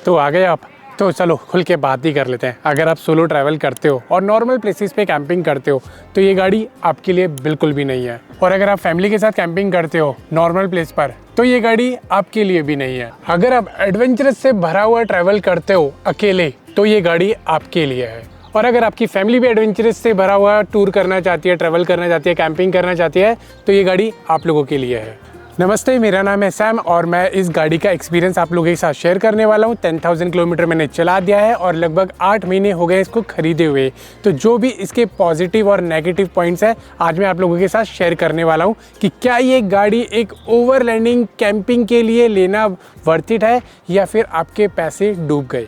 तो आ गए आप, तो चलो खुल के बात ही कर लेते हैं। अगर आप सोलो ट्रैवल करते हो और नॉर्मल प्लेसेस पे कैंपिंग करते हो तो ये गाड़ी आपके लिए बिल्कुल भी नहीं है। और अगर आप फैमिली के साथ कैंपिंग करते हो नॉर्मल प्लेस पर तो ये गाड़ी आपके लिए भी नहीं है। अगर आप एडवेंचरस से भरा हुआ ट्रैवल करते हो अकेले तो ये गाड़ी आपके लिए है। और अगर आपकी फैमिली भी एडवेंचरस से भरा हुआ टूर करना चाहती है, ट्रैवल करना चाहती है, कैंपिंग करना चाहती है तो ये गाड़ी आप लोगों के लिए है। नमस्ते, मेरा नाम है सैम और मैं इस गाड़ी का एक्सपीरियंस आप लोगों के साथ शेयर करने वाला हूँ। 10,000 किलोमीटर मैंने चला दिया है और लगभग 8 महीने हो गए इसको खरीदे हुए। तो जो भी इसके पॉजिटिव और नेगेटिव पॉइंट्स हैं आज मैं आप लोगों के साथ शेयर करने वाला हूँ कि क्या ये गाड़ी एक ओवरलैंडिंग कैंपिंग के लिए लेना वर्थ इट है या फिर आपके पैसे डूब गए।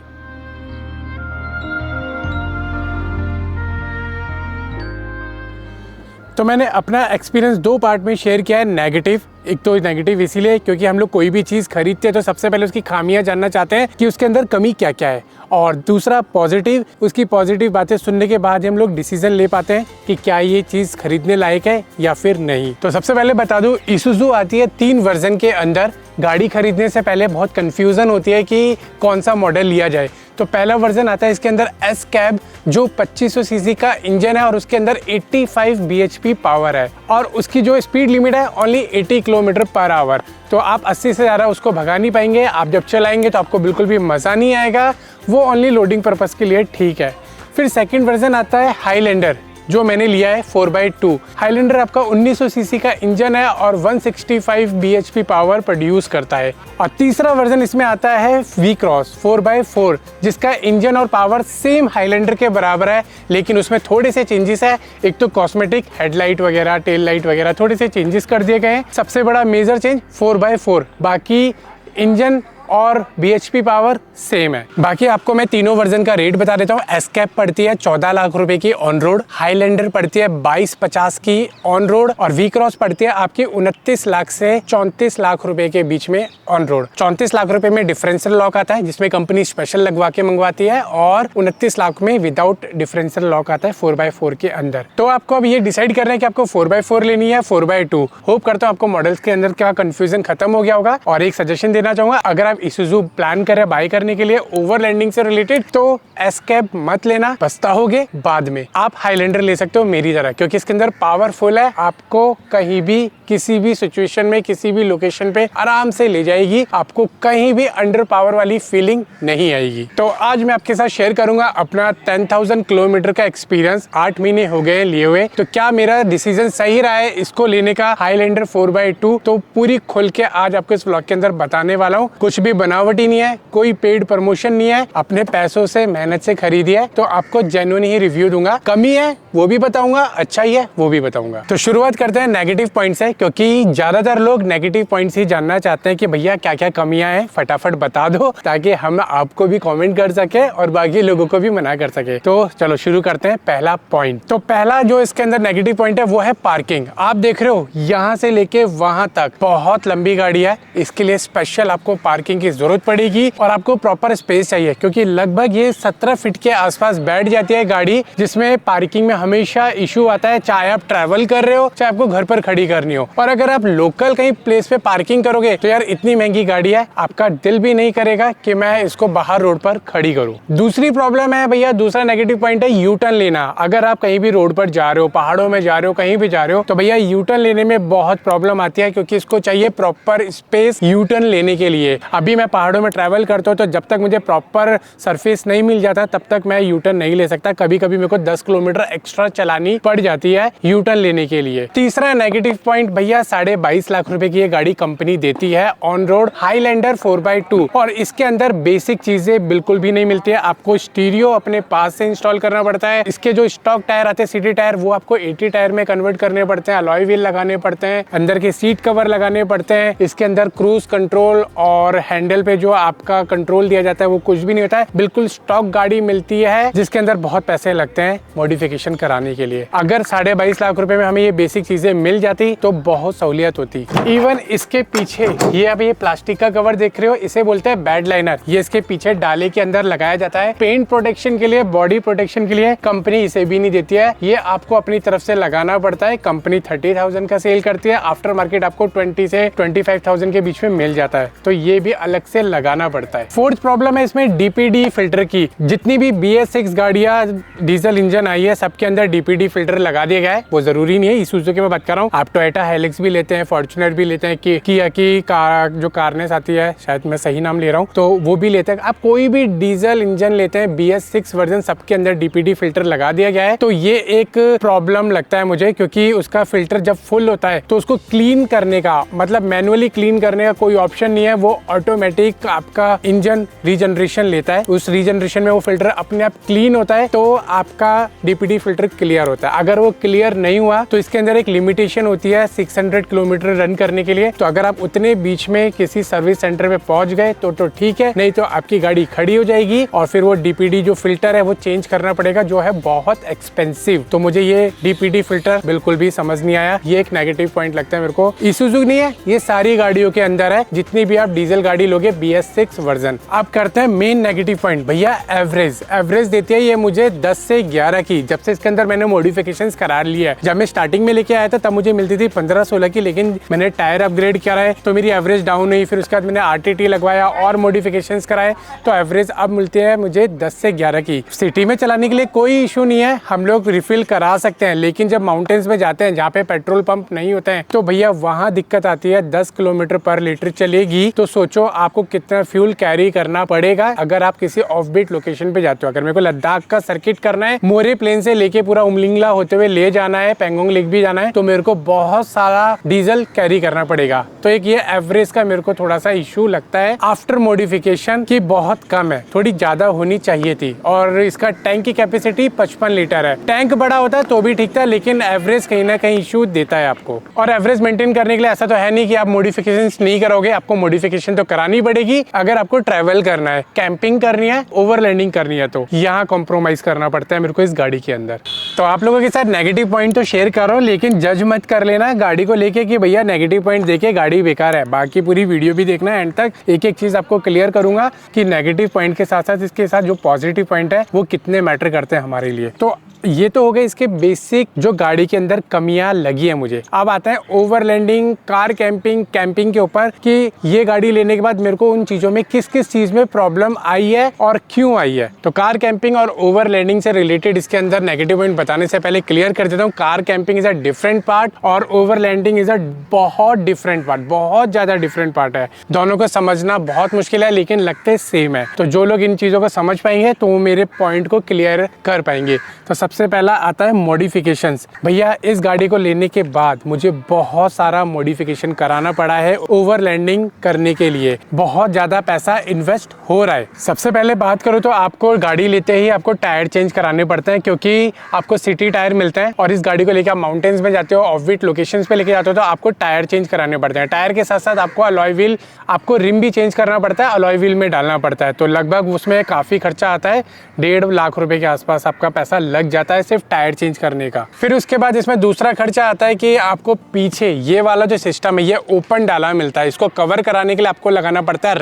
तो मैंने अपना एक्सपीरियंस 2 पार्ट में शेयर किया है। नेगेटिव, एक तो नेगेटिव इसीलिए क्योंकि हम लोग कोई भी चीज़ खरीदते हैं तो सबसे पहले उसकी खामियां जानना चाहते हैं कि उसके अंदर कमी क्या क्या है, और दूसरा पॉजिटिव, उसकी पॉजिटिव बातें सुनने के बाद हम लोग डिसीजन ले पाते हैं कि क्या ये चीज़ खरीदने लायक है या फिर नहीं। तो सबसे पहले बता दूं, ईसुज़ू आती है 3 वर्जन के अंदर। गाड़ी खरीदने से पहले बहुत कन्फ्यूज़न होती है कि कौन सा मॉडल लिया जाए। तो पहला वर्जन आता है इसके अंदर एस कैब जो 2500 सीसी का इंजन है और उसके अंदर 85 bhp पावर है और उसकी जो स्पीड लिमिट है ओनली 80 किलोमीटर पर आवर। तो आप 80 से ज़्यादा उसको भगा नहीं पाएंगे। आप जब चलाएंगे तो आपको बिल्कुल भी मज़ा नहीं आएगा, वो ओनली लोडिंग पर्पज़ के लिए ठीक है। फिर सेकेंड वर्जन आता है हाईलैंडर जो मैंने लिया है 4x2। हाईलैंडर आपका 1900 सीसी का इंजन है और 165 bhp पावर प्रोड्यूस करता है। और तीसरा वर्जन इसमें आता है वी क्रॉस 4x4 जिसका इंजन और पावर सेम हाईलैंडर के बराबर है, लेकिन उसमें थोड़े से चेंजेस है। एक तो कॉस्मेटिक हेडलाइट वगैरह, टेल लाइट वगैरह थोड़े से चेंजेस कर दिए गए हैं। सबसे बड़ा मेजर चेंज 4x4, बाकी इंजन और bhp पावर सेम है। बाकी आपको मैं तीनों वर्जन का रेट बता देता हूँ। एस कैप पड़ती है 14 लाख रुपए की ऑन रोड, हाईलैंडर पड़ती है 2250 की ऑन रोड और वी क्रॉस पड़ती है आपकी 29 लाख से 34 लाख रुपए के बीच में ऑन रोड। 34 लाख रुपए में डिफरेंशियल लॉक आता है जिसमें कंपनी स्पेशल लगवा के मंगवाती है और 29 लाख में विदाउट डिफरेंशियल लॉक आता है 4x4 के अंदर। तो आपको अब ये डिसाइड करना है कि आपको 4x4 लेनी है 4x2। होप करता हूँ आपको मॉडल्स के अंदर क्या कंफ्यूजन खत्म हो गया होगा। और एक सजेशन देना चाहूंगा, अगर ईसुज़ू प्लान करें बाय करने के लिए ओवरलैंडिंग से रिलेटेड तो एस कैप मत लेना, पछताओगे बाद में। आप हाईलैंडर ले सकते हो मेरी तरह, क्योंकि इसके अंदर पावरफुल है, आपको कहीं भी किसी भी सिचुएशन में किसी भी लोकेशन पे आराम से ले जाएगी, आपको कहीं भी अंडर पावर वाली फीलिंग नहीं आएगी। तो आज मैं आपके साथ शेयर करूंगा अपना 10,000 किलोमीटर का एक्सपीरियंस। 8 महीने हो गए लिए हुए, तो क्या मेरा डिसीजन सही रहा है इसको लेने का, हाईलैंडर 4x2। तो पूरी खुल के आज आपको इस व्लॉग के अंदर बताने वाला हूँ। कुछ भी बनावटी नहीं है, कोई पेड प्रमोशन नहीं है, अपने पैसों से मेहनत से खरीदी है, तो आपको जेन्युइन ही रिव्यू दूंगा। कमी है वो भी बताऊंगा, अच्छा ही है वो भी बताऊंगा। तो शुरुआत करते हैं नेगेटिव पॉइंट से, क्योंकि ज्यादातर लोग नेगेटिव पॉइंट्स ही जानना चाहते हैं कि भैया क्या क्या कमियां हैं, फटाफट बता दो ताकि हम आपको भी कमेंट कर सके और बाकी लोगों को भी मना कर सके। तो चलो शुरू करते हैं। पहला पॉइंट, तो पहला जो इसके अंदर नेगेटिव पॉइंट है वो है पार्किंग। आप देख रहे हो यहाँ से लेके वहां तक बहुत लंबी गाड़ी है, इसके लिए स्पेशल आपको पार्किंग की जरूरत पड़ेगी और आपको प्रॉपर स्पेस चाहिए, क्योंकि लगभग ये 17 फीट के आसपास बैठ जाती है गाड़ी, जिसमें पार्किंग में हमेशा इशू आता है, चाहे आप ट्रैवल कर रहे हो चाहे आपको घर पर खड़ी करनी हो। और अगर आप लोकल कहीं प्लेस पे पार्किंग करोगे तो यार इतनी महंगी गाड़ी है, आपका दिल भी नहीं करेगा कि मैं इसको बाहर रोड पर खड़ी करूं। दूसरी प्रॉब्लम है भैया, दूसरा नेगेटिव पॉइंट है यू टर्न लेना। अगर आप कहीं भी रोड पर जा रहे हो, पहाड़ों में जा रहे हो, कहीं भी जा रहे हो, तो भैया यू टर्न लेने में बहुत प्रॉब्लम आती है, क्योंकि इसको चाहिए प्रॉपर स्पेस यू टर्न लेने के लिए। अभी मैं पहाड़ों में ट्रैवल करता हूँ तो जब तक मुझे प्रॉपर सरफेस नहीं मिल जाता तब तक मैं यू टर्न नहीं ले सकता। कभी कभी मेरे को 10 किलोमीटर एक्स्ट्रा चलानी पड़ जाती है यू टर्न लेने के लिए। तीसरा नेगेटिव पॉइंट भैया, 22.5 लाख रुपए की ये गाड़ी कंपनी देती है ऑन रोड हाईलैंडर 4x2 और इसके अंदर बेसिक चीजें बिल्कुल भी नहीं मिलती है। आपको स्टीरियो अपने पास से इंस्टॉल करना पड़ता है। इसके जो स्टॉक टायर आते हैं सिटी टायर, वो आपको 80 टायर में कन्वर्ट करने पड़ते हैं, अलॉय व्हील लगाने पड़ते हैं, अंदर के सीट कवर लगाने पड़ते हैं। इसके अंदर क्रूज कंट्रोल और हैंडल पे जो आपका कंट्रोल दिया जाता है वो कुछ भी नहीं होता है, बिल्कुल स्टॉक गाड़ी मिलती है, जिसके अंदर बहुत पैसे लगते हैं मॉडिफिकेशन कराने के लिए। अगर 22.5 लाख रुपए में हमें ये बेसिक चीजें मिल जाती तो बहुत सहूलियत होती। इवन इसके पीछे ये अब ये प्लास्टिक का कवर देख रहे हो, इसे बोलते हैं बेड लाइनर। ये इसके पीछे डाले के अंदर लगाया जाता है पेंट प्रोटेक्शन के लिए, बॉडी प्रोटेक्शन के लिए। कंपनी इसे भी नहीं देती है, ये आपको अपनी तरफ से लगाना पड़ता है। कंपनी 30,000 का सेल करती है, आफ्टर मार्केट आपको 20 से 25,000 के बीच में मिल जाता है। तो ये भी अलग से लगाना पड़ता है। फोर्थ प्रॉब्लम है इसमें डीपीडी फिल्टर की। जितनी भी BS6 गाड़ियां डीजल इंजन आई है सबके अंदर डीपीडी फिल्टर लगा दिया गया है। वो जरूरी नहीं है, ईसुजू की मैं बात कर रहा हूँ। आप टोयोटा हेलिक्स भी लेते हैं, फॉर्च्यूनर भी लेते हैं, किया की कार जो कारनेस आती है, शायद मैं सही नाम ले रहा हूँ, तो वो भी लेते हैं। आप कोई भी डीजल इंजन लेते हैं BS6 वर्जन सबके अंदर डीपीडी फिल्टर लगा दिया गया है। तो ये एक प्रॉब्लम लगता है मुझे, क्योंकि उसका फिल्टर जब फुल होता है तो उसको क्लीन करने का, मतलब मैनुअली क्लीन करने का कोई ऑप्शन नहीं है। वो ऑटोमेटिक आपका इंजन रीजनरेशन लेता है, उस रीजनरेशन में वो फिल्टर अपने आप क्लीन होता है, तो आपका डीपीडी फिल्टर क्लियर होता है। अगर वो क्लियर नहीं हुआ तो इसके अंदर एक लिमिटेशन होती है 600 किलोमीटर रन करने के लिए। तो अगर आप उतने बीच में किसी सर्विस सेंटर में पहुंच गए तो ठीक है, नहीं तो आपकी गाड़ी खड़ी हो जाएगी और फिर वो डीपीडी जो फिल्टर है वो चेंज करना पड़ेगा, जो है बहुत एक्सपेंसिव। तो मुझे ये डीपीडी फिल्टर बिल्कुल भी समझ नहीं आया। ये एक नेगेटिव पॉइंट लगता है मेरे को। ईसुजू नहीं है, ये सारी गाड़ियों के अंदर है, जितनी भी आप डीजल गाड़ी लोगे BS6 वर्जन। अब करते हैं मेन नेगेटिव पॉइंट। भैया एवरेज देती है ये मुझे 10 से 11 की। जब से इसके अंदर मैंने मॉडिफिकेशंस करा लिया है, जब मैं स्टार्टिंग में लेके आया था तब मुझे मिलती थी 15-16 की, लेकिन मैंने टायर अपग्रेड करा है तो मेरी एवरेज डाउन हुई। फिर उसके बाद मैंने RTT लगवाया और मॉडिफिकेशंस कराए तो एवरेज अब मिलती है मुझे 10 से 11 की। सिटी में चलाने के लिए कोई इशू नहीं है, हम लोग रिफिल करा सकते हैं, लेकिन जब माउंटेन्स में जाते हैं जहाँ पे पेट्रोल पंप नहीं होते हैं तो भैया वहाँ दिक्कत आती है। 10 किलोमीटर पर लीटर चलेगी तो सोचो आपको कितना फ्यूल कैरी करना पड़ेगा अगर आप किसी ऑफ बीट लोकेशन पे जाते हो। अगर मेरे को लद्दाख का सर्किट करना है, मोरे प्लेन से लेके पूरा उमलिंगला होते हुए ले जाना है, पेंगोंग लेक भी जाना है, तो मेरे को बहुत सारा डीजल कैरी करना पड़ेगा। तो एक ये एवरेज का मेरे को थोड़ा सा इशू लगता है। आफ्टर मॉडिफिकेशन की बहुत कम है, थोड़ी ज्यादा होनी चाहिए थी। और इसका टैंक की कैपेसिटी 55 लीटर है। टैंक बड़ा होता है तो भी ठीक था, लेकिन एवरेज कहीं ना कहीं इशू देता है आपको। और एवरेज मेंटेन करने के लिए ऐसा तो है नहीं कि आप मॉडिफिकेशन नहीं करोगे, आपको मॉडिफिकेशन तो करानी पड़ेगी। अगर आपको ट्रैवल करना है, कैंपिंग करनी है, ओवरलैंडिंग करनी है, तो यहाँ कॉम्प्रोमाइज करना पड़ता है मेरे को इस गाड़ी के अंदर। तो आप लोगों के साथ नेगेटिव पॉइंट तो शेयर कर रहा हूँ, लेकिन जज मत कर लेना गाड़ी को लेके कि भैया नेगेटिव पॉइंट देखे गाड़ी बेकार है। बाकी पूरी वीडियो भी देखना एंड तक, एक एक चीज आपको क्लियर करूंगा कि नेगेटिव पॉइंट के साथ साथ इसके साथ जो पॉजिटिव पॉइंट है वो कितने मैटर करते हैं हमारे लिए। तो ये तो हो गए इसके बेसिक जो गाड़ी के अंदर कमियां लगी है मुझे। अब आता है ओवरलैंडिंग, कार कैंपिंग के ऊपर कि ये गाड़ी लेने के बाद मेरे को उन चीजों में किस किस चीज में प्रॉब्लम आई है और क्यों आई है। तो कार कैंपिंग और ओवरलैंडिंग से रिलेटेड इसके अंदर नेगेटिव पॉइंट बताने से पहले क्लियर कर देता हूँ, car camping is a different part और ओवरलैंडिंग इज अ बहुत डिफरेंट पार्ट, बहुत ज्यादा डिफरेंट पार्ट है। दोनों को समझना बहुत मुश्किल है, लेकिन लगते सेम है। तो जो लोग इन चीजों को समझ पाएंगे तो वो मेरे पॉइंट को क्लियर कर पाएंगे। तो सबसे पहला आता है मॉडिफिकेशंस। भैया इस गाड़ी को लेने के बाद मुझे बहुत सारा मॉडिफिकेशन कराना पड़ा है ओवरलैंडिंग करने के लिए, बहुत ज्यादा पैसा इन्वेस्ट हो रहा है। सबसे पहले बात करूँ तो आपको गाड़ी लेते ही आपको टायर चेंज कराने पड़ते हैं, क्योंकि आपको सिटी टायर मिलते हैं और इस गाड़ी को लेकर आप माउंटेन्स में जाते हो, ऑफ बीट लोकेशंस पे लेके जाते हो तो आपको टायर चेंज कराने पड़ते हैं। टायर के साथ साथ आपको अलॉय व्हील, आपको रिम भी चेंज करना पड़ता है, अलॉय व्हील में डालना पड़ता है। तो लगभग उसमें काफी खर्चा आता है, 1.5 लाख रुपए के आसपास आपका पैसा लग जाता है सिर्फ टायर चेंज करने का। फिर उसके बाद इसमें दूसरा खर्चा आता है कि आपको पीछे ये वाला जो सिस्टम है ये ओपन डाला मिलता है, इसको कवर कराने के लिए आपको लगाना पड़ता है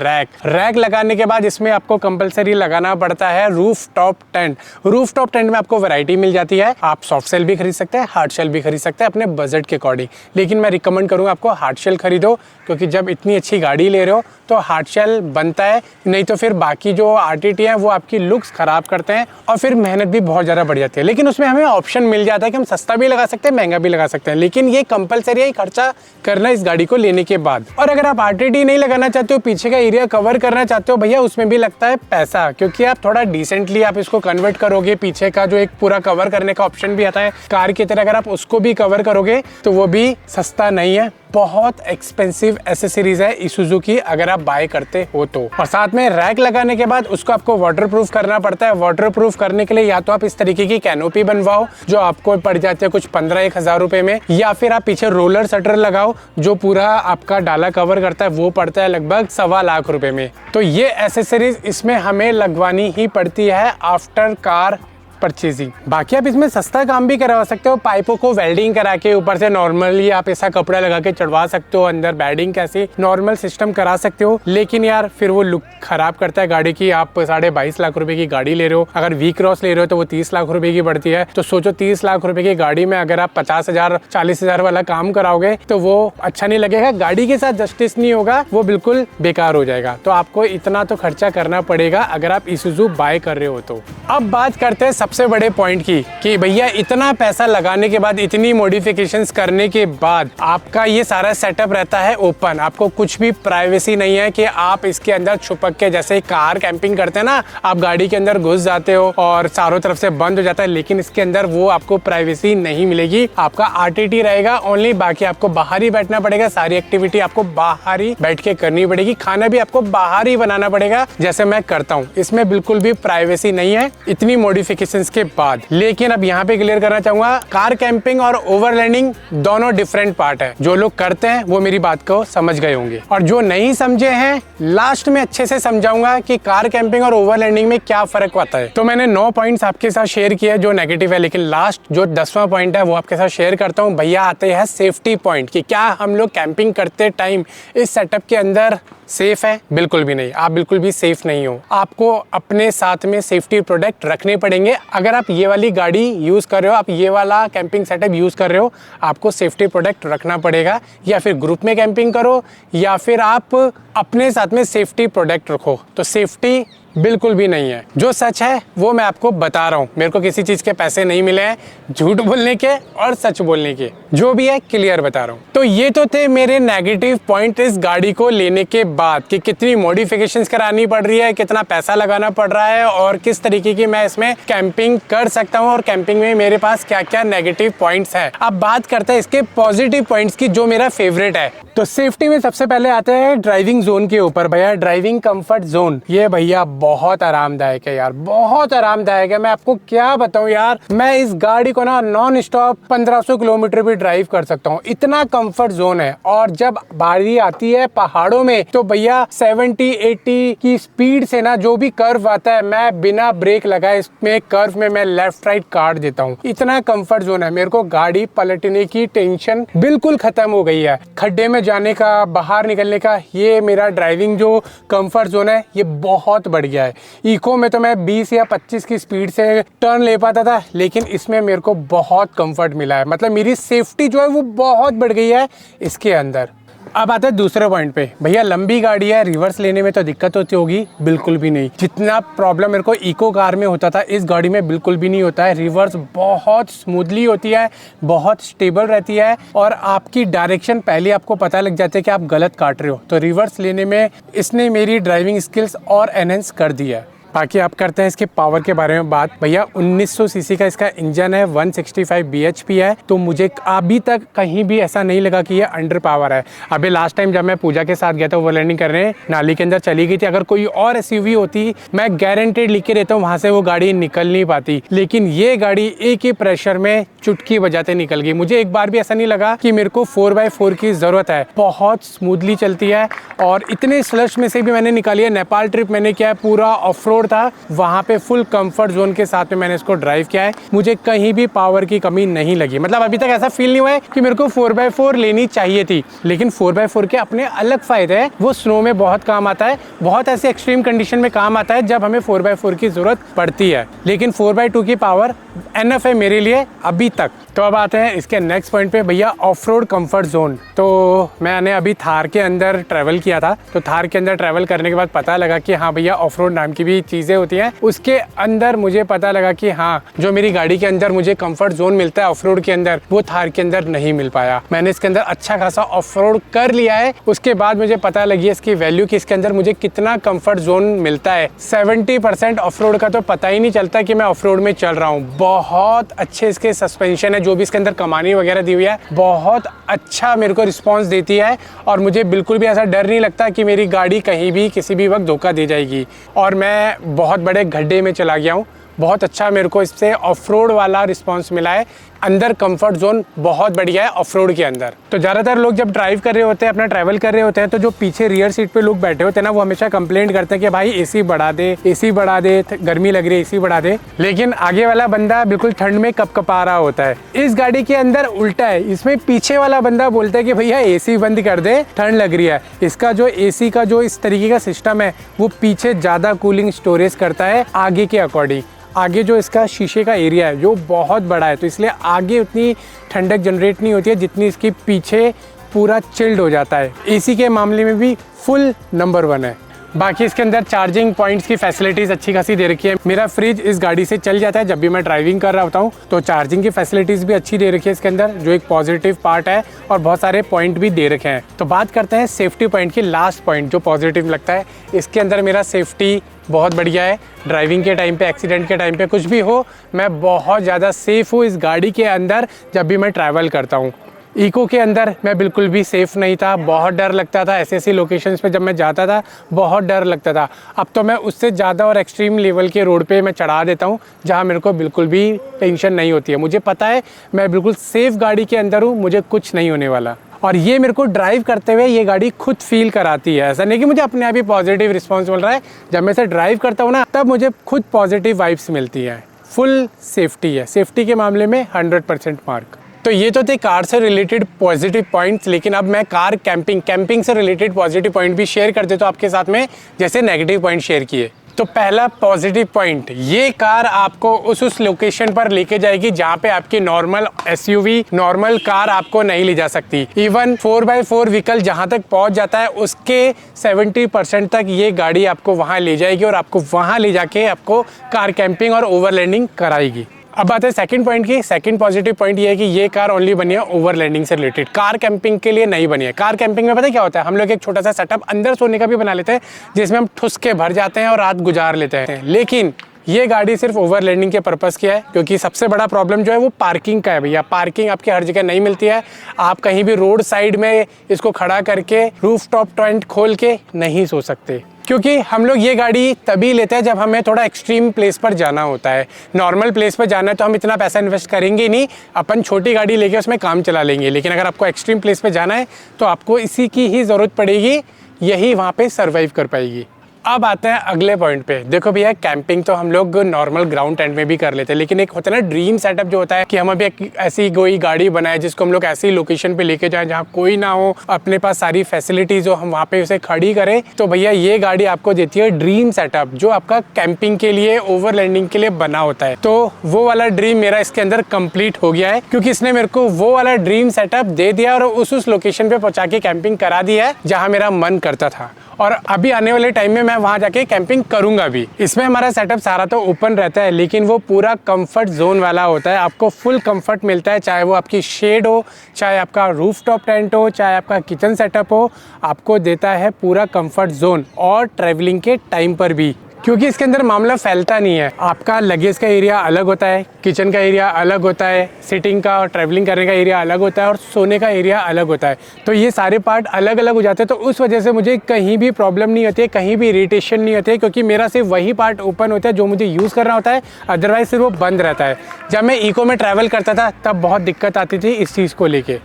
रैक लगाने के बाद इसमें आपको कंपलसरी लगाना पड़ता है roof top tent. Roof top tent में आपको वैरायटी मिल जाती है, आप सॉफ्ट शेल भी खरीद सकते हैं, हार्ड शेल भी खरीद सकते हैं अपने बजट के अकॉर्डिंग, लेकिन मैं रिकमेंड करूंगा आपको हार्ड शेल खरीदो, क्योंकि जब इतनी अच्छी गाड़ी ले रहे हो तो हार्ड शेल बनता है, नहीं तो फिर बाकी जो RTT है वो आपकी लुक्स खराब करते हैं और फिर मेहनत भी बहुत ज्यादा बढ़ जाती है। लेकिन उसमें हमें ऑप्शन मिल जाता है कि हम सस्ता भी लगा सकते हैं, महंगा भी लगा सकते हैं, लेकिन ये कंपलसरी है खर्चा करना इस गाड़ी को लेने के बाद। और अगर आप RTT नहीं लगाना चाहते हो, पीछे का एरिया कवर करना चाहते हो, भैया उसमें भी लगता है पैसा, क्योंकि आप थोड़ा डिसेंटली आप इसको कन्वर्ट करोगे, पीछे का जो एक पूरा कवर करने का ऑप्शन भी आता है कार की तरह, अगर आप उसको भी कवर करोगे तो वो भी सस्ता नहीं है, बहुत एक्सपेंसिव एसेसरीज है ईसुजू की अगर आप बाय करते हो तो। और साथ में रैक लगाने के बाद उसको आपको वाटरप्रूफ करना पड़ता है। वाटरप्रूफ करने के लिए या तो आप इस तरीके की कैनोपी बनवाओ जो आपको पड़ जाती है कुछ 15-1 हज़ार रुपए में, या फिर आप पीछे रोलर शटर लगाओ जो पूरा आपका डाला कवर करता है, वो पड़ता है लगभग 1.25 लाख रुपए में। तो ये एसेसरीज इसमें हमें लगवानी ही पड़ती है आफ्टर कार परचेजिंग। बाकी आप इसमें सस्ता काम भी करवा सकते हो, पाइपों को वेल्डिंग करा के ऊपर से नॉर्मली आप ऐसा कपड़ा लगा के चढ़वा सकते हो, अंदर बैडिंग कैसे नॉर्मल सिस्टम करा सकते हो। लेकिन यार फिर वो लुक खराब करता है गाड़ी की। आप 22.5 लाख रुपए की गाड़ी ले रहे हो, अगर वी क्रॉस ले रहे हो तो वो 30 लाख रुपए की पड़ती है। तो सोचो 30 लाख रुपए की गाड़ी में अगर आप 50,000 40,000 वाला काम कराओगे तो वो अच्छा नहीं लगेगा, गाड़ी के साथ जस्टिस नहीं होगा, वो बिल्कुल बेकार हो जाएगा। तो आपको इतना तो खर्चा करना पड़ेगा अगर आप ईसुज़ू बाय कर रहे हो तो। अब बात करते हैं सबसे बड़े पॉइंट की कि भैया इतना पैसा लगाने के बाद, इतनी मॉडिफिकेशंस करने के बाद आपका ये सारा सेटअप रहता है ओपन, आपको कुछ भी प्राइवेसी नहीं है कि आप इसके अंदर छुपक के, जैसे कार कैंपिंग करते हैं ना, आप गाड़ी के अंदर घुस जाते हो और चारों तरफ से बंद हो जाता है, लेकिन इसके अंदर वो आपको प्राइवेसी नहीं मिलेगी। आपका आरटीटी रहेगा ओनली, बाकी आपको बाहर ही बैठना पड़ेगा, सारी एक्टिविटी आपको बाहर ही बैठ के करनी पड़ेगी, खाना भी आपको बाहर ही बनाना पड़ेगा जैसे मैं करता हूँ। इसमें बिल्कुल भी प्राइवेसी नहीं है इतनी मॉडिफिकेशंस के बाद। लेकिन अब यहाँ पे क्लियर करना चाहूंगा, कार कैंपिंग और ओवरलैंडिंग दोनों डिफरेंट पार्ट है। जो लोग करते हैं वो मेरी बात को समझ गए होंगे, और जो नहीं समझे हैं लास्ट में अच्छे से समझाऊंगा कि कार कैंपिंग और ओवरलैंडिंग में क्या फर्क आता है। तो मैंने 9 पॉइंट्स आपके साथ शेयर किए जो नेगेटिव है, लेकिन लास्ट जो 10वां पॉइंट है वो आपके साथ शेयर करता हूँ। भैया आते हैं सेफ्टी पॉइंट कि क्या हम लोग कैंपिंग करते टाइम इस सेटअप के अंदर सेफ है? बिल्कुल भी नहीं, आप बिल्कुल भी सेफ नहीं हो। आपको अपने साथ में सेफ्टी प्रोडक्ट रखने पड़ेंगे। अगर आप ये वाली गाड़ी यूज़ कर रहे हो, आप ये वाला कैंपिंग सेटअप यूज़ कर रहे हो, आपको सेफ्टी प्रोडक्ट रखना पड़ेगा। या फिर ग्रुप में कैंपिंग करो या फिर आप अपने साथ में सेफ्टी प्रोडक्ट रखो। तो सेफ्टी बिल्कुल भी नहीं है। जो सच है वो मैं आपको बता रहा हूँ, मेरे को किसी चीज़ के पैसे नहीं मिले हैं झूठ बोलने के और सच बोलने के, जो भी है क्लियर बता रहा हूँ। तो ये तो थे मेरे नेगेटिव पॉइंट इस गाड़ी को लेने के बाद कि कितनी मॉडिफिकेशंस करानी पड़ रही है, कितना पैसा लगाना पड़ रहा है और किस तरीके की मैं इसमें कैंपिंग कर सकता हूँ और कैंपिंग में मेरे पास क्या क्या नेगेटिव पॉइंट्स हैं। अब बात करते हैं इसके पॉजिटिव पॉइंट्स की, जो मेरा फेवरेट है। तो सेफ्टी में सबसे पहले आते हैं ड्राइविंग जोन के ऊपर। भैया ड्राइविंग कंफर्ट जोन, ये भैया बहुत आरामदायक है यार, बहुत आरामदायक है। मैं आपको क्या बताऊं यार, मैं इस गाड़ी को ना नॉन स्टॉप 1500 किलोमीटर भी ड्राइव कर सकता हूँ, इतना कंफर्ट जोन है। और जब बारी आती है पहाड़ों में तो भैया 70-80 की स्पीड से ना जो भी कर्व आता है, मैं बिना ब्रेक लगाए इसमें कर्व में मैं लेफ्ट राइट काट देता हूँ। इतना कंफर्ट जोन है, मेरे को गाड़ी पलटने की टेंशन बिल्कुल खत्म हो गई है। खड्डे में जाने का, बाहर निकलने का, ये मेरा ड्राइविंग जो कंफर्ट जोन है ये बहुत बढ़ गया है। इको में तो मैं 20 या 25 की स्पीड से टर्न ले पाता था, लेकिन इसमें मेरे को बहुत कंफर्ट मिला है। मतलब मेरी सेफ्टी जो है वो बहुत बढ़ गई है इसके अंदर। अब आते हैं दूसरे पॉइंट पे। भैया लंबी गाड़ी है, रिवर्स लेने में तो दिक्कत होती होगी, बिल्कुल भी नहीं। जितना प्रॉब्लम मेरे को इको कार में होता था इस गाड़ी में बिल्कुल भी नहीं होता है। रिवर्स बहुत स्मूथली होती है, बहुत स्टेबल रहती है और आपकी डायरेक्शन पहले आपको पता लग जाता है कि आप गलत काट रहे हो। तो रिवर्स लेने में इसने मेरी ड्राइविंग स्किल्स और एनहेंस कर दिया है। बाकी आप करते हैं इसके पावर के बारे में बात। भैया 1900 सीसी का इसका इंजन है, 165 bhp है। तो मुझे अभी तक कहीं भी ऐसा नहीं लगा कि ये अंडर पावर है। अभी लास्ट टाइम जब मैं पूजा के साथ गया था ओवरलैंडिंग करने, नाली के अंदर चली गई थी। अगर कोई और SUV होती, मैं गारंटेड लिख के देता हूँ वहाँ से वो गाड़ी निकल नहीं पाती, लेकिन ये गाड़ी एक ही प्रेशर में चुटकी बजाते निकल गई। मुझे एक बार भी ऐसा नहीं लगा कि मेरे को 4x4 की ज़रूरत है। बहुत स्मूथली चलती है और इतने स्लश में से भी मैंने निकाली है। नेपाल ट्रिप मैंने किया है, पूरा ऑफ रोड था, वहाँ पे फुल कंफर्ट जोन के साथ में मैंने इसको ड्राइव किया है। मुझे कहीं भी पावर की कमी नहीं लगी। मतलब अभी तक ऐसा फील नहीं हुआ है कि मेरे को 4x4 लेनी चाहिए थी। लेकिन 4x4 के अपने अलग फायदे हैं। वो स्नो में बहुत काम आता है, बहुत ऐसे एक्सट्रीम कंडीशन में काम आता है जब हमें 4x4 की जरूरत पड़ती है। लेकिन 4x2 की पावर एनफ है मेरे लिए अभी तक। तो अब आते हैं इसके नेक्स्ट पॉइंट पे। भैया ऑफ रोड कम्फर्ट जोन। तो मैंने अभी थार के अंदर ट्रैवल किया था, तो थार के अंदर ट्रैवल करने के बाद पता लगा कि हाँ भैया ऑफ रोड नाम की भी चीज़ें होती हैं। उसके अंदर मुझे पता लगा कि हाँ, जो मेरी गाड़ी के अंदर मुझे कंफर्ट जोन मिलता है ऑफ रोड के अंदर, वो थार के अंदर नहीं मिल पाया। मैंने इसके अंदर अच्छा खासा ऑफ रोड कर लिया है। उसके बाद मुझे पता लगी इसकी वैल्यू कि इसके अंदर मुझे कितना कंफर्ट जोन मिलता है। 70% ऑफ रोड का तो पता ही नहीं चलता कि मैं ऑफ रोड में चल रहा हूँ। बहुत अच्छे इसके सस्पेंशन है, जो भी इसके अंदर कमानी वगैरह दी हुई है, बहुत अच्छा मेरे को रिस्पॉन्स देती है। और मुझे बिल्कुल भी ऐसा डर नहीं लगता कि मेरी गाड़ी कहीं भी किसी भी वक्त धोखा दे जाएगी। और मैं बहुत बड़े गड्ढे में चला गया हूँ, बहुत अच्छा मेरे को इससे ऑफ रोड वाला रिस्पॉन्स मिला है। अंदर कंफर्ट जोन बहुत बढ़िया है ऑफ रोड के अंदर। तो ज़्यादातर लोग जब ड्राइव कर रहे होते हैं, अपना ट्रैवल कर रहे होते हैं, तो जो पीछे रियर सीट पे लोग बैठे होते हैं ना, वो हमेशा कंप्लेंट करते हैं कि भाई एसी बढ़ा दे, एसी बढ़ा दे, गर्मी लग रही है एसी बढ़ा दे। लेकिन आगे वाला बंदा बिल्कुल ठंड में कपकपा रहा होता है। इस गाड़ी के अंदर उल्टा है, इसमें पीछे वाला बंदा बोलता है कि भैया एसी बंद कर दे, ठंड लग रही है। इसका जो एसी का जो इस तरीके का सिस्टम है वो पीछे ज़्यादा कूलिंग स्टोरेज करता है आगे के अकॉर्डिंग। आगे जो इसका शीशे का एरिया है जो बहुत बड़ा है, तो इसलिए आगे उतनी ठंडक जनरेट नहीं होती है जितनी इसकी पीछे पूरा चिल्ड हो जाता है। एसी के मामले में भी फुल नंबर 1 है। बाकी इसके अंदर चार्जिंग पॉइंट्स की फैसिलिटीज़ अच्छी खासी दे रखी है। मेरा फ्रिज इस गाड़ी से चल जाता है जब भी मैं ड्राइविंग कर रहा होता हूँ, तो चार्जिंग की फैसिलिटीज़ भी अच्छी दे रखी है इसके अंदर, जो एक पॉजिटिव पार्ट है, और बहुत सारे पॉइंट भी दे रखे हैं। तो बात करते हैं सेफ्टी पॉइंट की। लास्ट पॉइंट जो पॉजिटिव लगता है, इसके अंदर मेरा सेफ्टी बहुत बढ़िया है। ड्राइविंग के टाइम पे, एक्सीडेंट के टाइम पे, कुछ भी हो, मैं बहुत ज़्यादा सेफ़ हूँ इस गाड़ी के अंदर जब भी मैं ट्रैवल करता हूँ। इको के अंदर मैं बिल्कुल भी सेफ़ नहीं था, बहुत डर लगता था। ऐसी लोकेशंस पे जब मैं जाता था बहुत डर लगता था। अब तो मैं उससे ज़्यादा और एक्सट्रीम लेवल के रोड पे मैं चढ़ा देता हूँ जहाँ मेरे को बिल्कुल भी टेंशन नहीं होती है। मुझे पता है मैं बिल्कुल सेफ़ गाड़ी के अंदर हूँ, मुझे कुछ नहीं होने वाला। और ये मेरे को ड्राइव करते हुए ये गाड़ी खुद फील कराती है। ऐसा नहीं कि मुझे अपने आप ही पॉजिटिव रिस्पॉन्स मिल रहा है, जब मैं इसे ड्राइव करता हूँ ना तब मुझे खुद पॉजिटिव वाइब्स मिलती हैं। फुल सेफ्टी है, सेफ्टी के मामले में 100% मार्क। तो ये तो थे कार से रिलेटेड पॉजिटिव पॉइंट्स, लेकिन अब मैं कार कैंपिंग से रिलेटेड पॉजिटिव पॉइंट भी शेयर कर देता हूँ आपके साथ में, जैसे नेगेटिव पॉइंट शेयर किए। तो पहला पॉजिटिव पॉइंट, ये कार आपको उस लोकेशन पर लेके जाएगी जहाँ पे आपकी नॉर्मल एसयूवी, नॉर्मल कार आपको नहीं ले जा सकती। इवन 4x4 व्हीकल जहाँ तक पहुँच जाता है उसके 70% तक ये गाड़ी आपको वहाँ ले जाएगी और आपको वहाँ ले जाके आपको कार कैंपिंग और ओवरलैंडिंग कराएगी। अब बात है सेकंड पॉइंट की। सेकंड पॉजिटिव पॉइंट ये है कि ये कार ओनली बनी है ओवरलैंडिंग से रिलेटेड, कार कैंपिंग के लिए नहीं बनी है। कार कैंपिंग में पता है क्या होता है, हम लोग एक छोटा सा सेटअप अंदर सोने का भी बना लेते हैं जिसमें हम ठुस के भर जाते हैं और रात गुजार लेते हैं। लेकिन ये गाड़ी सिर्फ ओवरलैंडिंग के पर्पज़ की है, क्योंकि सबसे बड़ा प्रॉब्लम जो है वो पार्किंग का है। भैया पार्किंग आपकी हर जगह नहीं मिलती है। आप कहीं भी रोड साइड में इसको खड़ा करके रूफटॉप टेंट खोल के नहीं सो सकते, क्योंकि हम लोग ये गाड़ी तभी लेते हैं जब हमें थोड़ा एक्सट्रीम प्लेस पर जाना होता है। नॉर्मल प्लेस पर जाना है तो हम इतना पैसा इन्वेस्ट करेंगे नहीं, अपन छोटी गाड़ी लेके उसमें काम चला लेंगे। लेकिन अगर आपको एक्सट्रीम प्लेस पर जाना है तो आपको इसी की ही ज़रूरत पड़ेगी, यही वहाँ पे सर्वाइव कर पाएगी। अब आते हैं अगले पॉइंट पे। देखो भैया कैंपिंग तो हम लोग नॉर्मल ग्राउंड टेंट में भी कर लेते हैं, लेकिन एक होता है ना ड्रीम सेटअप जो होता है कि हम अभी एक ऐसी कोई गाड़ी बनाए जिसको हम लोग ऐसी लोकेशन पे लेके जाएं जहाँ कोई ना हो, अपने पास सारी फैसिलिटीज हो, हम वहाँ पे उसे खड़ी करें। तो भैया ये गाड़ी आपको देती है ड्रीम सेटअप जो आपका कैंपिंग के लिए, ओवरलैंडिंग के लिए बना होता है। तो वो वाला ड्रीम मेरा इसके अंदर कंप्लीट हो गया है, क्योंकि इसने मेरे को वो वाला ड्रीम सेटअप दे दिया और उस लोकेशन पे पहुंचा के कैंपिंग करा दी है जहाँ मेरा मन करता था। और अभी आने वाले टाइम में मैं वहां जाके कैंपिंग करूंगा भी। इसमें हमारा सेटअप सारा तो ओपन रहता है, लेकिन वो पूरा कंफर्ट जोन वाला होता है। आपको फुल कंफर्ट मिलता है, चाहे वो आपकी शेड हो, चाहे आपका रूफटॉप टेंट हो, चाहे आपका किचन सेटअप हो, आपको देता है पूरा कंफर्ट जोन। और ट्रैवलिंग के टाइम पर भी, क्योंकि इसके अंदर मामला फैलता नहीं है। आपका लगेज का एरिया अलग होता है, किचन का एरिया अलग होता है, सिटिंग का और ट्रैवलिंग करने का एरिया अलग होता है, और सोने का एरिया अलग होता है। तो ये सारे पार्ट अलग अलग हो जाते हैं। तो उस वजह से मुझे कहीं भी प्रॉब्लम नहीं होती है, कहीं भी इरिटेशन नहीं होती है, क्योंकि मेरा सिर्फ वही पार्ट ओपन होता है जो मुझे यूज़ करना होता है, अदरवाइज सिर्फ वो बंद रहता है। जब मैं इको में ट्रैवल करता था तब बहुत दिक्कत आती थी इस चीज़ को लेके।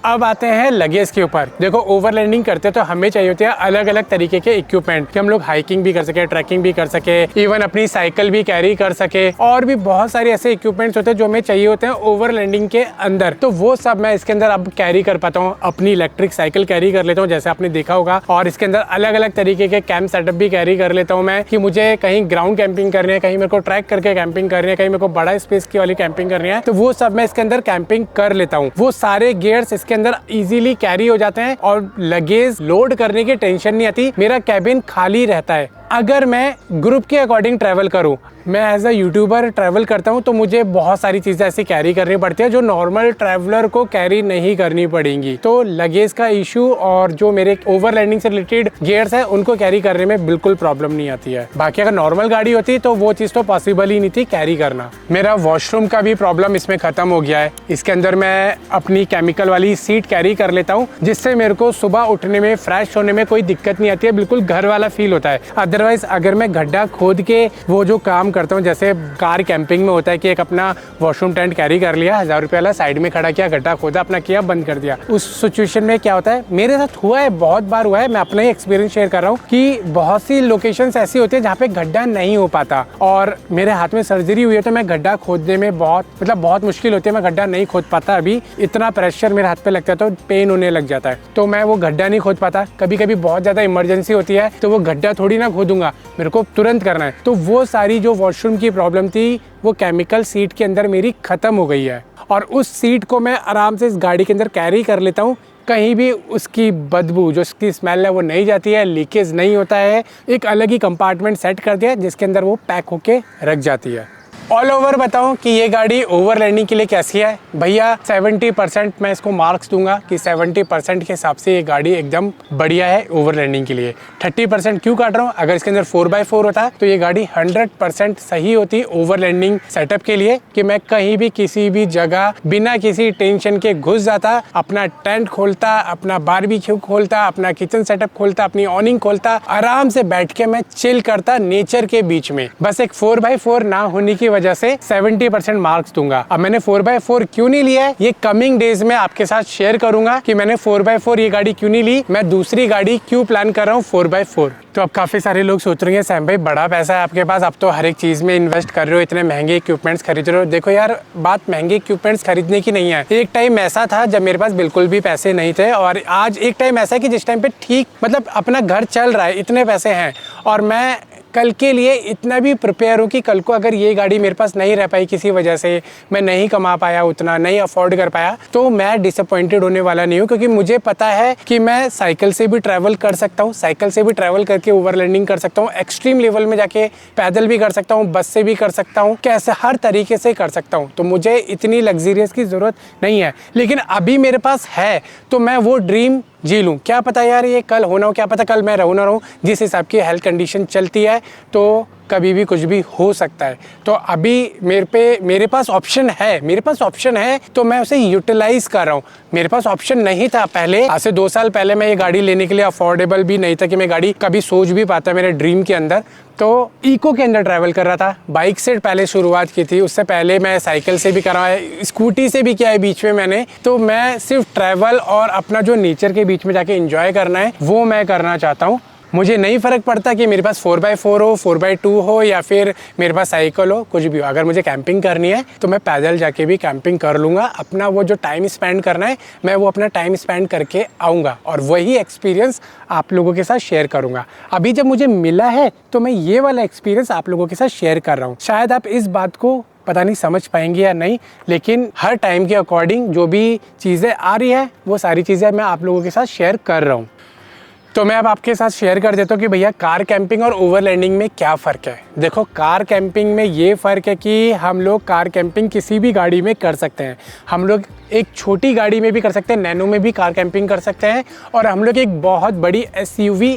अब आते हैं लगेज के ऊपर। देखो ओवरलैंडिंग करते तो हमें चाहिए होते हैं अलग अलग तरीके के इक्विपमेंट कि हम लोग हाइकिंग भी कर सके, ट्रैकिंग भी कर सके, इवन अपनी साइकिल भी कैरी कर सके, और भी बहुत सारे ऐसे इक्विपमेंट्स होते हैं जो हमें चाहिए होते हैं ओवरलैंडिंग के अंदर। तो वो सब मैं इसके अंदर अब कैरी कर पाता हूँ। अपनी इलेक्ट्रिक साइकिल कैरी कर लेता हूँ जैसे आपने देखा होगा, और इसके अंदर अलग अलग तरीके के कैंप सेटअप भी कैरी कर लेता हूँ मैं, कि मुझे कहीं ग्राउंड कैंपिंग करनी है, कहीं मेरे को ट्रैक करके कैंपिंग करनी है, कहीं मेरे को बड़ा स्पेस की वाली कैंपिंग करनी है, तो वो सब मैं इसके अंदर कैंपिंग कर लेता हूँ। वो सारे गियर्स इसके अंदर इजीली कैरी हो जाते हैं और लगेज लोड करने की टेंशन नहीं आती। मेरा कैबिन खाली रहता है। अगर मैं ग्रुप के अकॉर्डिंग ट्रैवल करूं, मैं एज अ यूट्यूबर ट्रैवल करता हूं, तो मुझे बहुत सारी चीज़ें ऐसी कैरी करनी पड़ती है जो नॉर्मल ट्रैवलर को कैरी नहीं करनी पड़ेंगी। तो लगेज का इशू और जो मेरे ओवरलैंडिंग से रिलेटेड गियर्स है उनको कैरी करने में बिल्कुल प्रॉब्लम नहीं आती है। बाकी अगर नॉर्मल गाड़ी होती तो वो चीज़ तो पॉसिबल ही नहीं थी कैरी करना। मेरा वॉशरूम का भी प्रॉब्लम इसमें ख़त्म हो गया है। इसके अंदर मैं अपनी केमिकल वाली सीट कैरी कर लेता हूँ, जिससे मेरे को सुबह उठने में, फ्रेश होने में कोई दिक्कत नहीं आती है, बिल्कुल घर वाला फील होता है। अदरवाइज अगर मैं गड्ढा खोद के वो जो काम करता हूँ, जैसे कार कैंपिंग में होता है कि एक अपना वॉशरूम टेंट कैरी कर लिया 1000 रुपये वाला, साइड में खड़ा किया, गड्ढा खोदा, अपना किया, बंद कर दिया। उस सिचुएशन में क्या होता है, मेरे साथ हुआ है, बहुत बार हुआ है, मैं अपना ही एक्सपीरियंस शेयर कर रहा हूँ कि बहुत सी लोकेशंस ऐसी होती है जहाँ पे गड्ढा नहीं हो पाता। और मेरे हाथ में सर्जरी हुई है तो मैं गड्ढा खोदने में बहुत मुश्किल होती है, मैं गड्ढा नहीं खोद पाता। अभी इतना प्रेशर मेरे हाथ पे लगता है तो पेन होने लग जाता है, तो मैं वो गड्ढा नहीं खोद पाता। कभी कभी बहुत ज़्यादा इमरजेंसी होती है तो वो गड्ढा थोड़ी ना खोदूंगा, मेरे को तुरंत करना है। तो वो सारी जो वॉशरूम की प्रॉब्लम थी वो केमिकल सीट के अंदर मेरी ख़त्म हो गई है, और उस सीट को मैं आराम से इस गाड़ी के अंदर कैरी कर लेता हूँ। कहीं भी उसकी बदबू, जो उसकी स्मेल है, वो नहीं जाती है, लीकेज नहीं होता है। एक अलग ही कंपार्टमेंट सेट कर दिया जिसके अंदर वो पैक होके रख जाती है। ऑल ओवर बताऊं कि ये गाड़ी ओवरलैंडिंग के लिए कैसी है भैया, 70% मैं इसको मार्क्स दूंगा कि 70% के हिसाब से ये गाड़ी एकदम बढ़िया है ओवरलैंडिंग के लिए। 30% क्यों काट रहा हूँ, अगर इसके अंदर 4x4 होता तो ये गाड़ी 100% सही होती ओवरलैंडिंग सेटअप के लिए, कि मैं कहीं भी किसी भी जगह बिना किसी टेंशन के घुस जाता, अपना टेंट खोलता, अपना बारबेक्यू खोलता, अपना किचन सेटअप खोलता, अपनी ऑनिंग खोलता, आराम से बैठ के मैं चिल करता नेचर के बीच में। बस एक 4x4 ना होने की वजह से 70% मार्क्स दूंगा। अब मैंने 4x4 क्यों नहीं लिया है, ये कमिंग डेज में आपके साथ शेयर करूंगा कि मैंने 4x4 ये गाड़ी क्यों नहीं ली, मैं दूसरी गाड़ी क्यों प्लान कर रहा हूँ 4x4। तो अब काफ़ी सारे लोग सोच रहे हैं सैम भाई बड़ा पैसा है आपके पास, अब तो हर एक चीज़ में इन्वेस्ट कर रहे हो, इतने महंगे इक्विपमेंट्स खरीद रहे हो। देखो यार, बात महंगे इक्विपमेंट्स खरीदने की नहीं है। एक टाइम ऐसा था जब मेरे पास बिल्कुल भी पैसे नहीं थे, और आज एक टाइम ऐसा है कि जिस टाइम पे ठीक मतलब अपना घर चल रहा है, इतने पैसे हैं, और मैं कल के लिए इतना भी प्रिपेयर हूँ कि कल को अगर ये गाड़ी मेरे पास नहीं रह पाई, किसी वजह से मैं नहीं कमा पाया, उतना नहीं अफोर्ड कर पाया, तो मैं डिसअपॉइंटेड होने वाला नहीं हूँ, क्योंकि मुझे पता है कि मैं साइकिल से भी ट्रैवल कर सकता हूँ, साइकिल से भी ट्रैवल करके ओवरलैंडिंग कर सकता हूँ, एक्सट्रीम लेवल में जाके पैदल भी कर सकता हूँ, बस से भी कर सकता हूँ, कैसे हर तरीके से कर सकता हूँ। तो मुझे इतनी लग्जरियस की ज़रूरत नहीं है, लेकिन अभी मेरे पास है तो मैं वो ड्रीम जी लूँ। क्या पता यार ये कल होना हो, क्या पता कल मैं रहूँ ना रहूँ, जिस हिसाब की हेल्थ कंडीशन चलती है तो कभी भी कुछ भी हो सकता है। तो अभी मेरे पास ऑप्शन है तो मैं उसे यूटिलाइज कर रहा हूँ। मेरे पास ऑप्शन नहीं था पहले, आज से 2 साल पहले मैं ये गाड़ी लेने के लिए अफोर्डेबल भी नहीं था कि मैं गाड़ी कभी सोच भी पाता मेरे ड्रीम के अंदर। तो इको के अंदर ट्रैवल कर रहा था, बाइक से पहले शुरुआत की थी, उससे पहले मैं साइकिल से भी करा है, स्कूटी से भी किया है बीच में मैंने। तो मैं सिर्फ ट्रैवल और अपना जो नेचर के बीच में जाके एंजॉय करना है वो मैं करना चाहता हूँ। मुझे नहीं फ़र्क पड़ता कि मेरे पास 4x4 हो, 4x2 हो, या फिर मेरे पास साइकिल हो, कुछ भी हो। अगर मुझे कैंपिंग करनी है तो मैं पैदल जाके भी कैंपिंग कर लूँगा। अपना वो जो टाइम स्पेंड करना है मैं वो अपना टाइम स्पेंड करके आऊँगा, और वही एक्सपीरियंस आप लोगों के साथ शेयर करूँगा। अभी जब मुझे मिला है तो मैं ये वाला एक्सपीरियंस आप लोगों के साथ शेयर कर रहा हूँ। शायद आप इस बात को पता नहीं समझ पाएंगे या नहीं, लेकिन हर टाइम के अकॉर्डिंग जो भी चीज़ें आ रही है वो सारी चीज़ें मैं आप लोगों के साथ शेयर कर रहा हूँ। तो मैं अब आपके साथ शेयर कर देता हूँ कि भैया कार कैंपिंग और ओवरलैंडिंग में क्या फ़र्क है। देखो, कार कैंपिंग में ये फ़र्क है कि हम लोग कार कैंपिंग किसी भी गाड़ी में कर सकते हैं। हम लोग एक छोटी गाड़ी में भी कर सकते हैं, नैनो में भी कार कैंपिंग कर सकते हैं, और हम लोग एक बहुत बड़ी SUV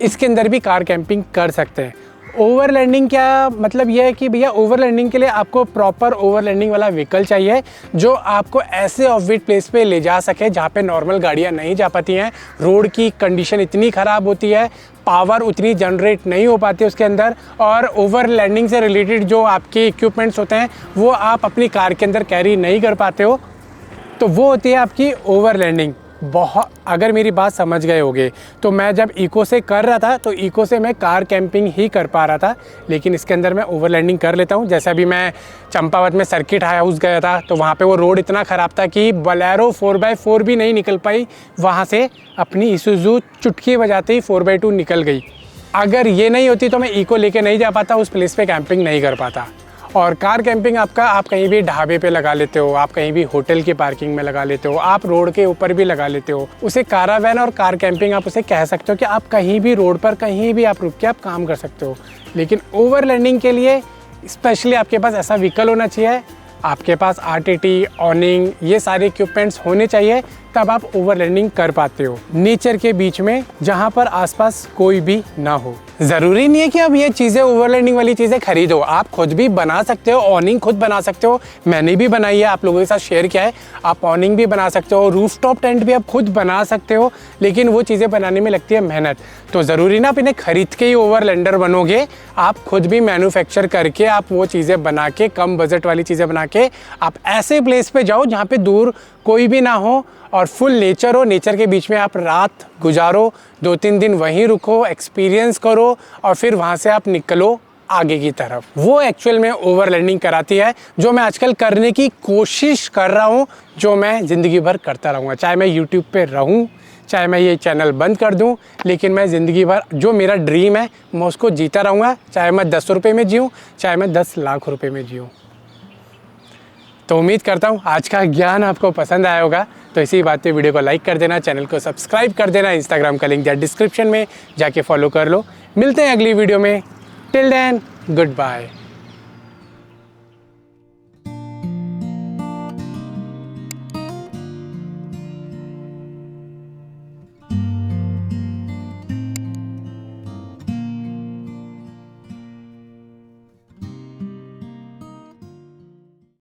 इसके अंदर भी कार कैंपिंग कर सकते हैं। ओवरलैंडिंग क्या मतलब ये है कि भैया ओवरलैंडिंग के लिए आपको प्रॉपर ओवरलैंडिंग वाला व्हीकल चाहिए जो आपको ऐसे ऑफ बीट प्लेस पे ले जा सके जहाँ पे नॉर्मल गाड़ियाँ नहीं जा पाती हैं। रोड की कंडीशन इतनी ख़राब होती है, पावर उतनी जनरेट नहीं हो पाती उसके अंदर, और ओवरलैंडिंग से रिलेटेड जो आपके इक्विपमेंट्स होते हैं वो आप अपनी कार के अंदर कैरी नहीं कर पाते हो। तो वो होती है आपकी ओवरलैंडिंग। बहुत अगर मेरी बात समझ गए होगे तो मैं जब इको से कर रहा था तो इको से मैं कार कैंपिंग ही कर पा रहा था, लेकिन इसके अंदर मैं ओवरलैंडिंग कर लेता हूँ। जैसे अभी मैं चंपावत में सर्किट हाउस गया था तो वहाँ पे वो रोड इतना ख़राब था कि बोलेरो 4x4 भी नहीं निकल पाई, वहाँ से अपनी इसूजू चुटकी बजाते ही 4x2 निकल गई। अगर ये नहीं होती तो मैं इको लेके नहीं जा पाता, उस प्लेस पे कैंपिंग नहीं कर पाता। और कार कैंपिंग आपका आप कहीं भी ढाबे पे लगा लेते हो, आप कहीं भी होटल की पार्किंग में लगा लेते हो, आप रोड के ऊपर भी लगा लेते हो। उसे कारावैन और कार कैंपिंग आप उसे कह सकते हो कि आप कहीं भी रोड पर कहीं भी आप रुक के आप काम कर सकते हो। लेकिन ओवरलैंडिंग के लिए स्पेशली आपके पास ऐसा व्हीकल होना चाहिए, आपके पास RTT, ऑनिंग, ये सारे इक्विपमेंट्स होने चाहिए तब आप ओवरलैंडिंग कर पाते हो नेचर के बीच में, जहाँ पर आसपास कोई भी ना हो। ज़रूरी नहीं है कि आप ये चीज़ें ओवरलैंडिंग वाली चीज़ें खरीदो, आप खुद भी बना सकते हो, ऑनिंग खुद बना सकते हो। मैंने भी बनाई है, आप लोगों के साथ शेयर किया है। आप ऑनिंग भी बना सकते हो, रूफटॉप टेंट भी आप खुद बना सकते हो, लेकिन वो चीज़ें बनाने में लगती है मेहनत। तो ज़रूरी ना आप इन्हें खरीद के ही ओवरलैंडर बनोगे, आप खुद भी मैन्युफैक्चर करके आप वो चीज़ें बना के, कम बजट वाली चीज़ें बना के आप ऐसे प्लेस पे जाओ जहाँ पे दूर कोई भी ना हो और फुल नेचर हो। नेचर के बीच में आप रात गुजारो, 2-3 दिन वहीं रुको, एक्सपीरियंस करो और फिर वहाँ से आप निकलो आगे की तरफ। वो एक्चुअल में ओवरलैंडिंग कराती है, जो मैं आजकल करने की कोशिश कर रहा हूँ, जो मैं ज़िंदगी भर करता रहूँगा। चाहे मैं यूट्यूब पे रहूँ, चाहे मैं ये चैनल बंद कर दूं, लेकिन मैं ज़िंदगी भर जो मेरा ड्रीम है मैं उसको जीता रहूँगा, चाहे मैं 10 रुपये में जीऊँ, चाहे मैं 10 लाख रुपए में जीऊँ। तो उम्मीद करता हूँ आज का ज्ञान आपको पसंद आया होगा। तो इसी बात पे वीडियो को लाइक कर देना, चैनल को सब्सक्राइब कर देना, इंस्टाग्राम का लिंक डिस्क्रिप्शन में जाके फॉलो कर लो। मिलते हैं अगली वीडियो में। Till then good bye.